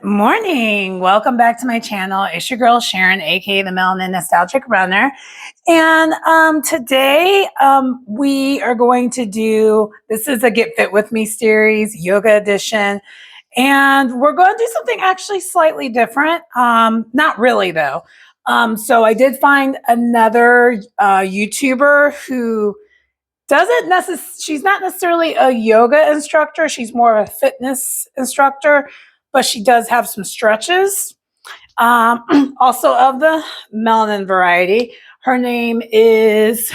Good morning. Welcome back to my channel. It's your girl Sharon, aka the Melanin Nostalgic Runner. And today we are going to do, this is a Get Fit With Me series, yoga edition. And we're going to do something actually slightly different. Not really though. So I did find another YouTuber who doesn't necessarily, she's not necessarily a yoga instructor. She's more of a fitness instructor, but she does have some stretches. Also of the melanin variety. Her name is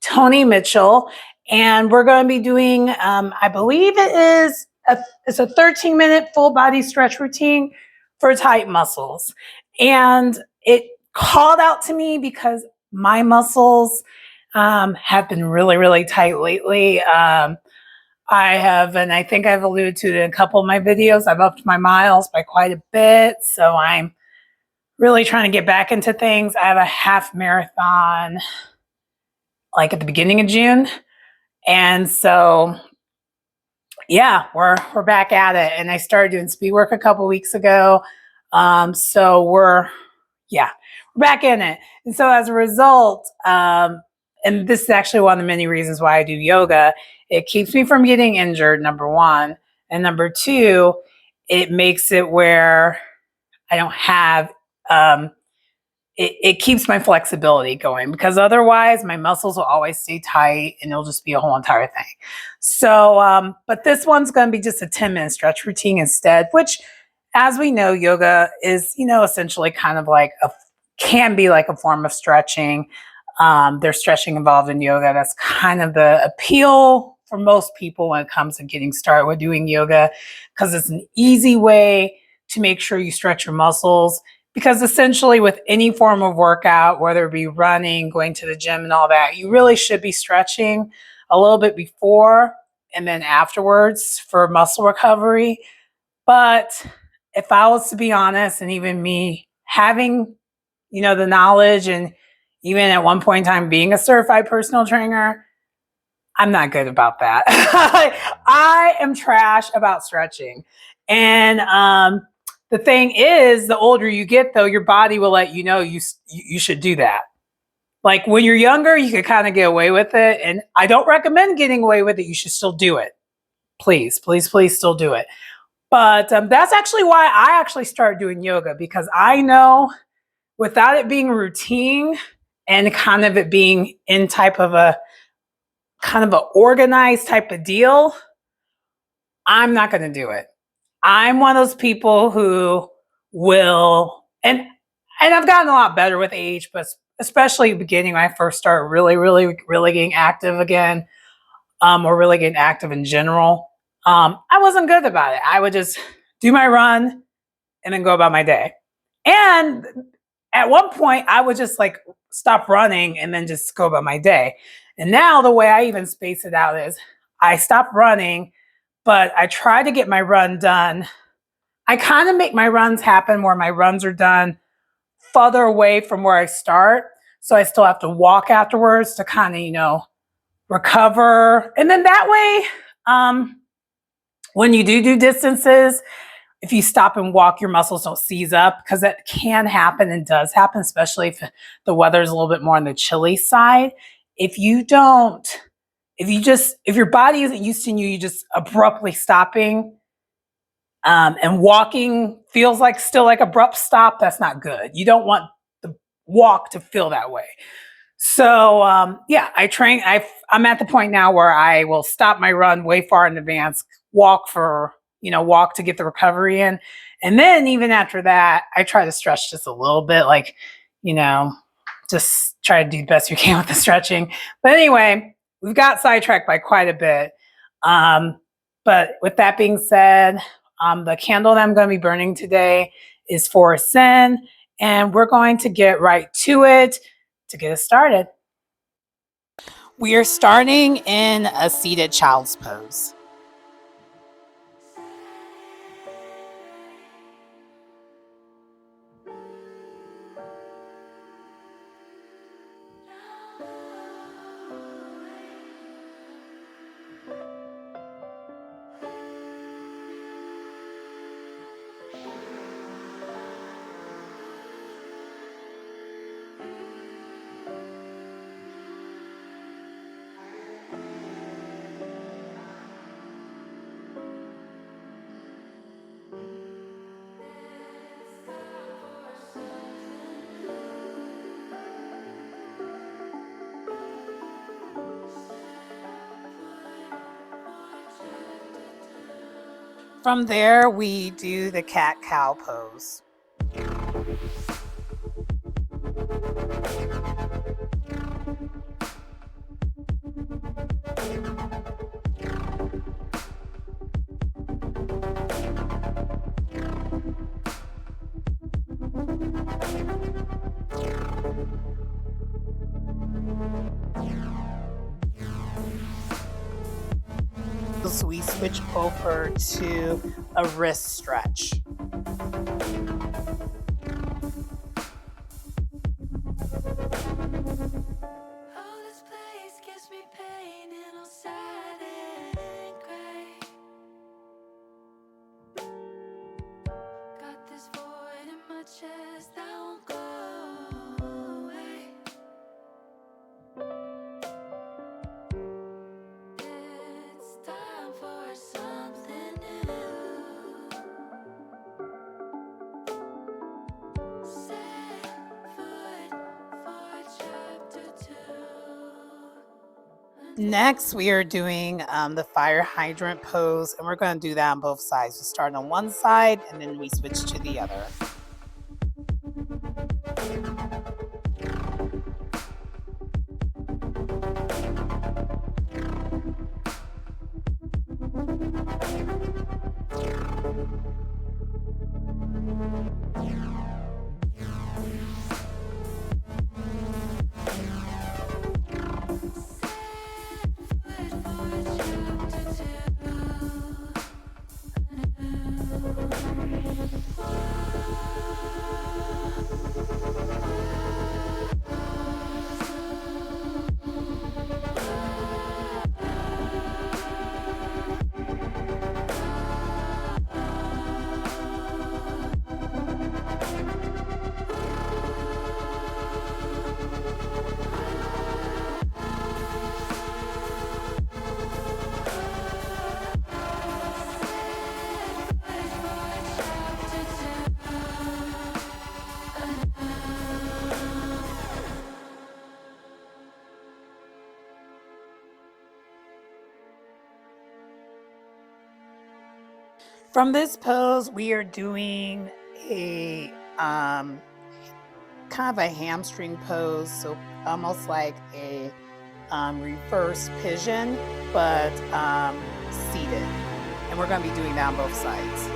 Toni Mitchell, and we're going to be doing, I believe it's a 13-minute full body stretch routine for tight muscles. And it called out to me because my muscles have been really, really tight lately. I have, and I think I've alluded to it in a couple of my videos, I've upped my miles by quite a bit. So I'm really trying to get back into things. I have a half marathon like at the beginning of June. And so, yeah, we're back at it. And I started doing speed work a couple weeks ago. So we're back in it. And so as a result, and this is actually one of the many reasons why I do yoga, it keeps me from getting injured, number one. And number two, it makes it where I don't have, it keeps my flexibility going, because otherwise my muscles will always stay tight and it'll just be a whole entire thing. So, but this one's going to be just a 10-minute stretch routine instead, which, as we know, yoga is, essentially kind of like can be like a form of stretching. There's stretching involved in yoga. That's kind of the appeal for most people when it comes to getting started with doing yoga, because it's an easy way to make sure you stretch your muscles. Because essentially with any form of workout, whether it be running, going to the gym and all that, you really should be stretching a little bit before and then afterwards for muscle recovery. But if I was to be honest, and even me having, the knowledge, and even at one point in time being a certified personal trainer, I'm not good about that. I am trash about stretching. And the thing is, the older you get, though, your body will let you know you should do that. Like when you're younger, you could kind of get away with it. And I don't recommend getting away with it. You should still do it. Please, please, please still do it. But that's actually why I actually started doing yoga, because I know without it being routine and kind of it being in type of a kind of an organized type of deal, I'm not going to do it. I'm one of those people who will, and I've gotten a lot better with age, but especially the beginning when I first started really, really, really getting active again, or really getting active in general, I wasn't good about it. I would just do my run and then go about my day. And at one point, I would just like stop running and then just go about my day. And now the way I even space it out is I stop running, but I try to get my run done. I kind of make my runs happen where my runs are done further away from where I start. So I still have to walk afterwards to kind of, recover. And then that way, when you do distances, if you stop and walk, your muscles don't seize up, because that can happen and does happen, especially if the weather is a little bit more on the chilly side. If you don't, if your body isn't used to you just abruptly stopping, and walking feels like still like abrupt stop, that's not good. You don't want the walk to feel that way. So I'm at the point now where I will stop my run way far in advance, walk to get the recovery in. And then even after that, I try to stretch just a little bit, like, just try to do the best you can with the stretching. But anyway, we've got sidetracked by quite a bit. But with that being said, the candle that I'm going to be burning today is for Ascend, and we're going to get right to it to get us started. We are starting in a seated child's pose. From there, we do the cat-cow pose. So we switch over to a wrist stretch. Next, we are doing the fire hydrant pose, and we're going to do that on both sides. We start on one side, and then we switch to the other. From this pose, we are doing a kind of a hamstring pose, so almost like a reverse pigeon, but seated. And we're going to be doing that on both sides.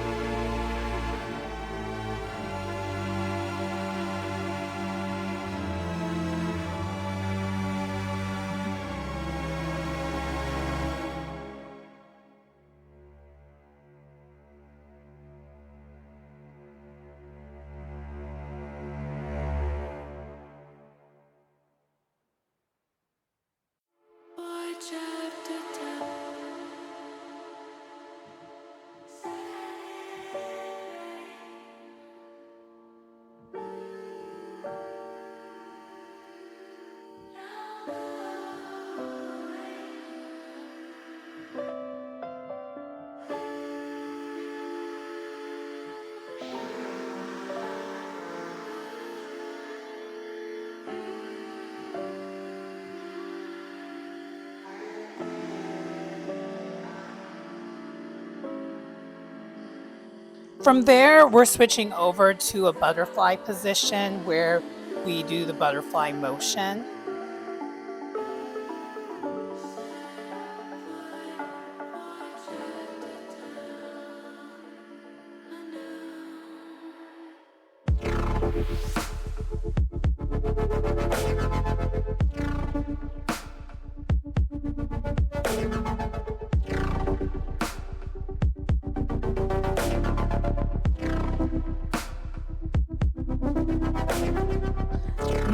From there, we're switching over to a butterfly position where we do the butterfly motion.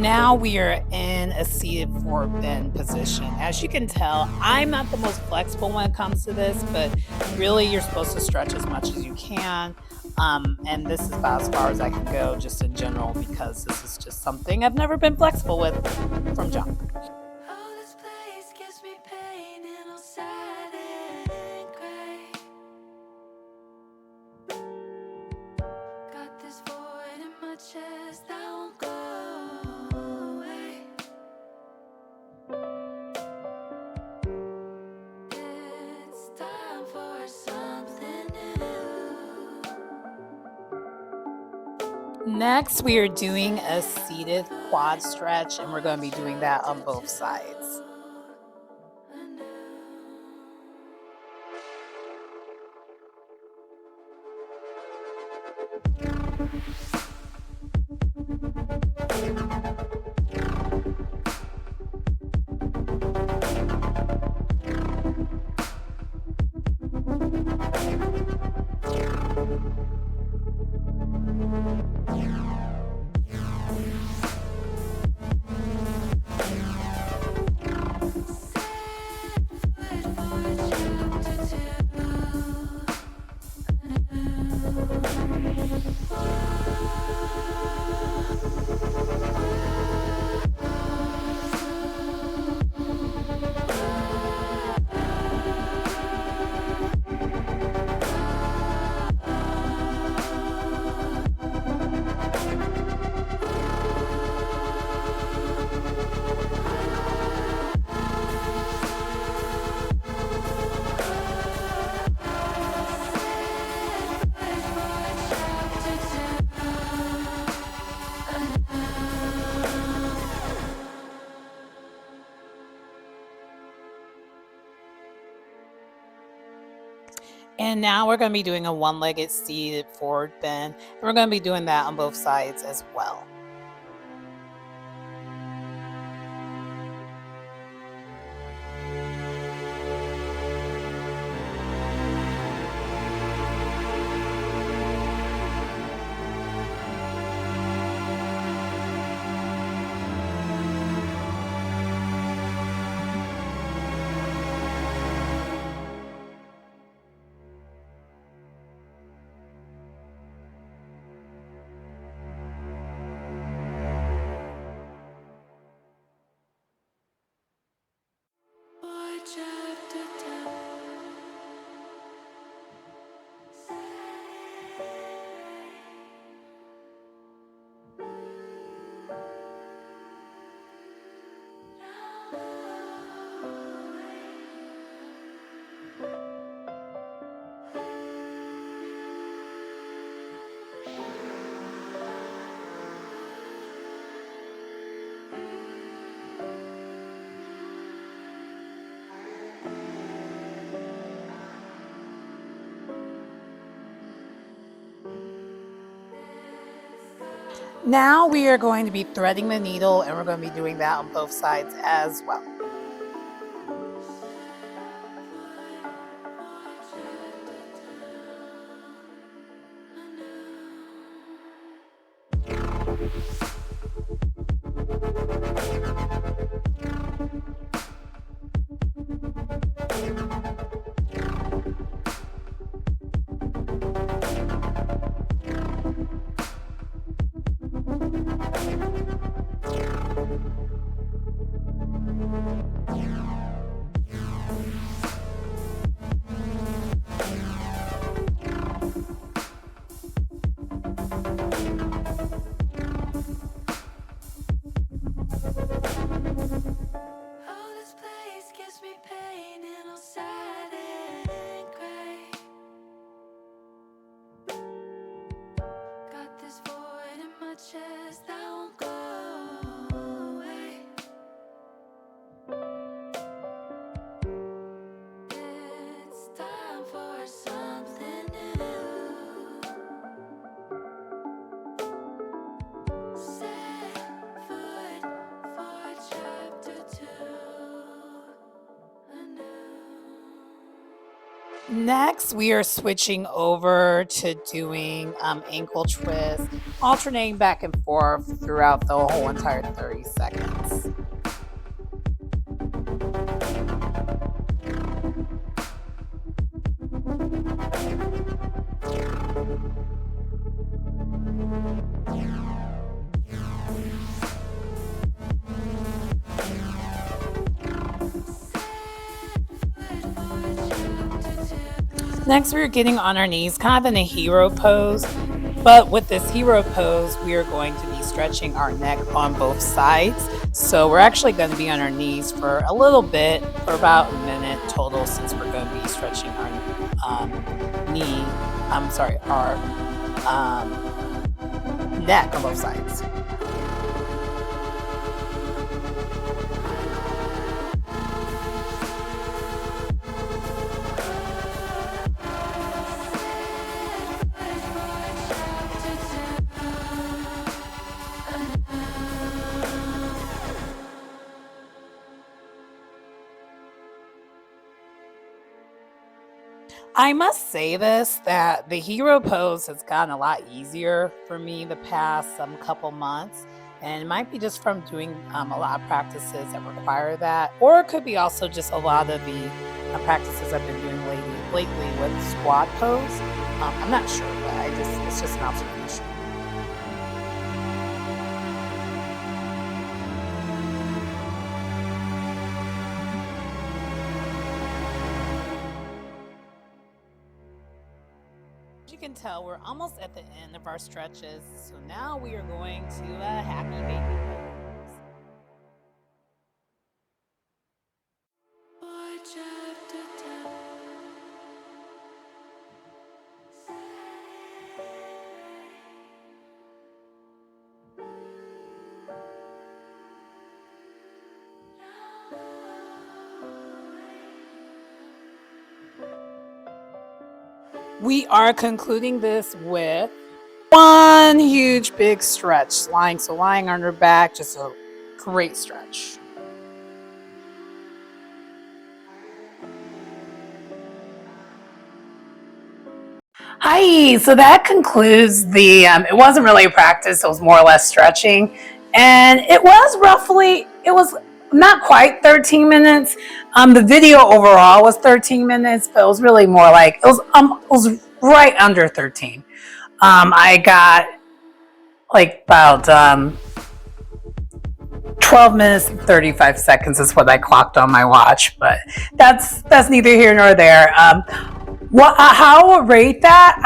Now we are in a seated forward bend position. As you can tell, I'm not the most flexible when it comes to this, but really you're supposed to stretch as much as you can. And this is about as far as I can go just in general because this is just something I've never been flexible with from jump. Next, we are doing a seated quad stretch, and we're going to be doing that on both sides. And now we're going to be doing a one-legged seated forward bend. And we're going to be doing that on both sides as well. Now we are going to be threading the needle, and we're going to be doing that on both sides as well. Next, we are switching over to doing ankle twist, alternating back and forth throughout the whole entire 30 seconds. Next, we're getting on our knees, kind of in a hero pose. But with this hero pose, we are going to be stretching our neck on both sides. So we're actually going to be on our knees for a little bit, for about a minute total, since we're going to be stretching our neck on both sides. I must say this, that the hero pose has gotten a lot easier for me the past couple months. And it might be just from doing a lot of practices that require that. Or it could be also just a lot of the practices I've been doing lately with squat pose. I'm not sure, but it's just an observation. As you can tell, we're almost at the end of our stretches, so now we are going to happy baby pose. We are concluding this with one huge big stretch, lying on her back, just a great stretch. Hi, so that concludes the, it wasn't really a practice, it was more or less stretching. And it was not quite 13 minutes. The video overall was 13 minutes, but it was really more like, it was right under 13. I got like about 12 minutes and 35 seconds is what I clocked on my watch, but that's neither here nor there. How I'll rate that?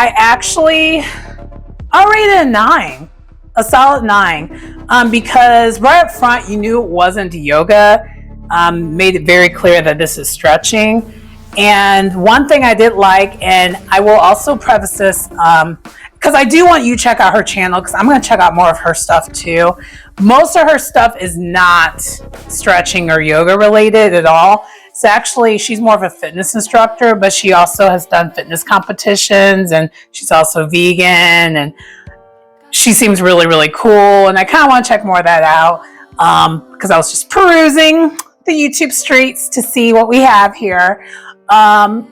I'll rate it a 9, a solid 9, because right up front you knew it wasn't yoga. Made it very clear that this is stretching. And one thing I did like, and I will also preface this, because I do want you to check out her channel, because I'm going to check out more of her stuff too. Most of her stuff is not stretching or yoga related at all. So actually, she's more of a fitness instructor, but she also has done fitness competitions, and she's also vegan, and she seems really, really cool. And I kind of want to check more of that out, because I was just perusing the YouTube streets to see what we have here. And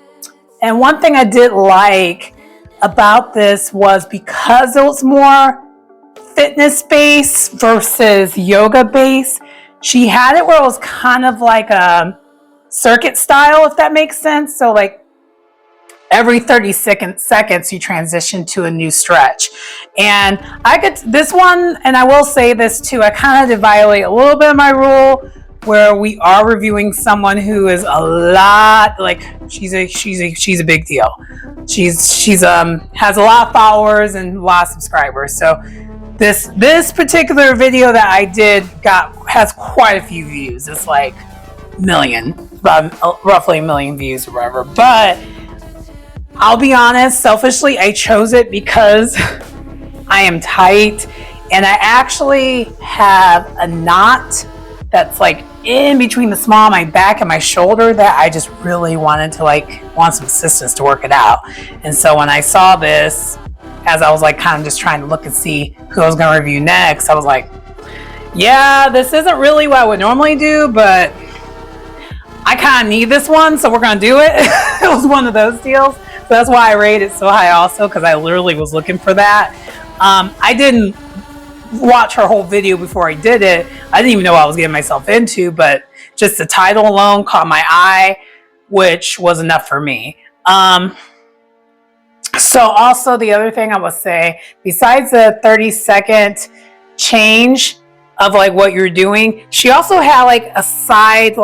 one thing I did like about this was, because it was more fitness based versus yoga based, she had it where it was kind of like a circuit style, if that makes sense. So like every 30 seconds you transition to a new stretch. And I get this one, and I will say this too, I kind of did violate a little bit of my rule, where we are reviewing someone who is a lot, like she's a big deal. She's has a lot of followers and a lot of subscribers. So this particular video that I did has quite a few views. It's like roughly a million views or whatever. But I'll be honest, selfishly, I chose it because I am tight, and I actually have a knot that's like in between the small of my back and my shoulder that I just really want some assistance to work it out. And so when I saw this, as I was like kind of just trying to look and see who I was going to review next, I was like, yeah, this isn't really what I would normally do, but I kind of need this one, so we're going to do it. It was one of those deals. So that's why I rated it so high also, because I literally was looking for that. I didn't watch her whole video before I did it. I didn't even know what I was getting myself into, but just the title alone caught my eye, which was enough for me. So also the other thing I would say, besides the 30-second change of like what you're doing, she also had like a side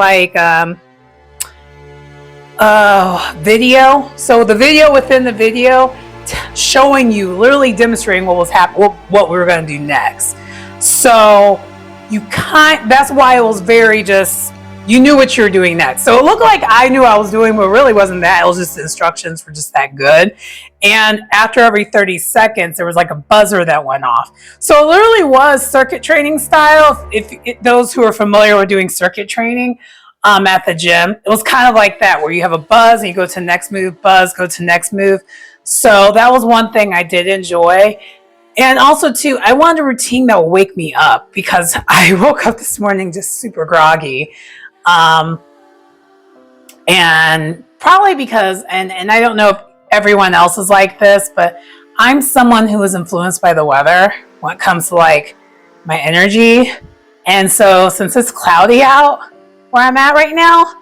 video. So the video within the video showing you, literally demonstrating what was what we were going to do next. So that's why it was very just you knew what you were doing next. So it looked like I knew I was doing, but it really wasn't that. It was just the instructions were just that good. And after every 30 seconds, there was like a buzzer that went off. So it literally was circuit training style. If those who are familiar with doing circuit training at the gym, it was kind of like that, where you have a buzz and you go to the next move, buzz, go to the next move. So that was one thing I did enjoy. And also, too, I wanted a routine that would wake me up, because I woke up this morning just super groggy. And probably because, and I don't know if everyone else is like this, but I'm someone who is influenced by the weather when it comes to like my energy. And so since it's cloudy out where I'm at right now,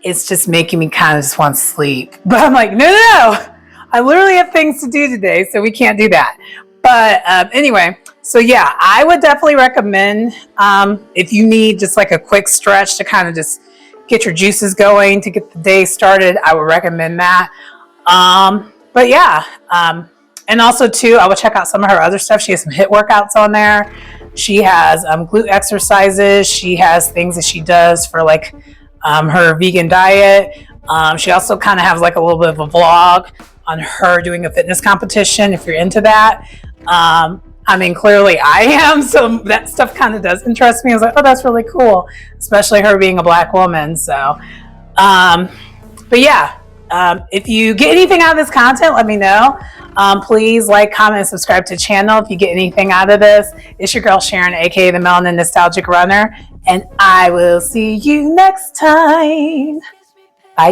it's just making me kind of just want to sleep. But I'm like, no, I literally have things to do today, so we can't do that. But anyway, so yeah, I would definitely recommend if you need just like a quick stretch to kind of just get your juices going to get the day started, I would recommend that. But yeah, and also too, I would check out some of her other stuff. She has some HIIT workouts on there. She has glute exercises. She has things that she does for like her vegan diet. She also kind of has like a little bit of a vlog on her doing a fitness competition, if you're into that. I mean, clearly I am, so that stuff kind of does interest me. I was like, oh, that's really cool, especially her being a Black woman. So, but yeah, if you get anything out of this content, let me know. Please like, comment, and subscribe to the channel if you get anything out of this. It's your girl Sharon, aka the Melanin Nostalgic Runner, and I will see you next time. Bye.